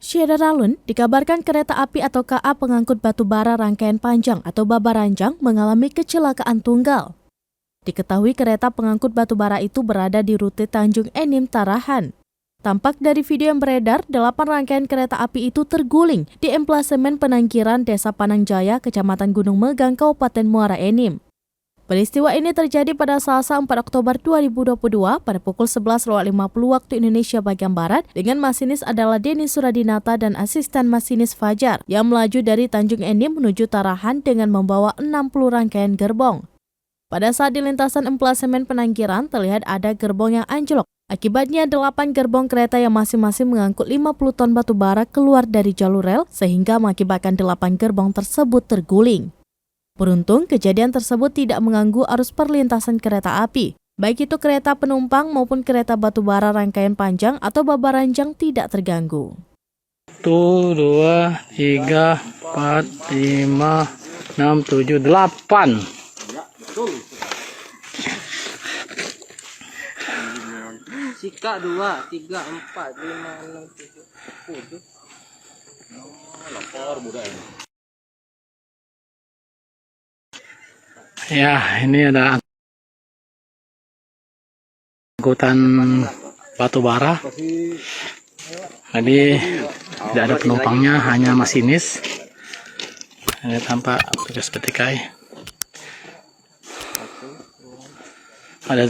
Saudara Alun, dikabarkan kereta api atau KA pengangkut batu bara rangkaian panjang atau babaranjang mengalami kecelakaan tunggal. Diketahui kereta pengangkut batu bara itu berada di rute Tanjung Enim Tarahan. Tampak dari video yang beredar, 8 rangkaian kereta api itu terguling di emplasemen penangkiran Desa Panangjaya, Kecamatan Gunung Megang, Kabupaten Muara Enim. Peristiwa ini terjadi pada Selasa 4 Oktober 2022 pada pukul 11.50 waktu Indonesia bagian Barat dengan masinis adalah Denny Suradinata dan asisten masinis Fajar yang melaju dari Tanjung Enim menuju Tarahan dengan membawa 60 rangkaian gerbong. Pada saat di lintasan emplasemen penangkiran terlihat ada gerbong yang anjlok. Akibatnya 8 gerbong kereta yang masing-masing mengangkut 50 ton batu bara keluar dari jalur rel sehingga mengakibatkan 8 gerbong tersebut terguling. Beruntung, kejadian tersebut tidak mengganggu arus perlintasan kereta api. Baik itu kereta penumpang maupun kereta batu bara rangkaian panjang atau babaranjang tidak terganggu. 1, 2, 3, 4, 5, 6, 7, 8. Sika 2, 3, 4, 5, 6, 7, 10. Lapor muda ini. Ya, ini ada angkutan batu bara. Jadi tidak ada penumpangnya, hanya masinis. Ini tampak tugas petikai. Ada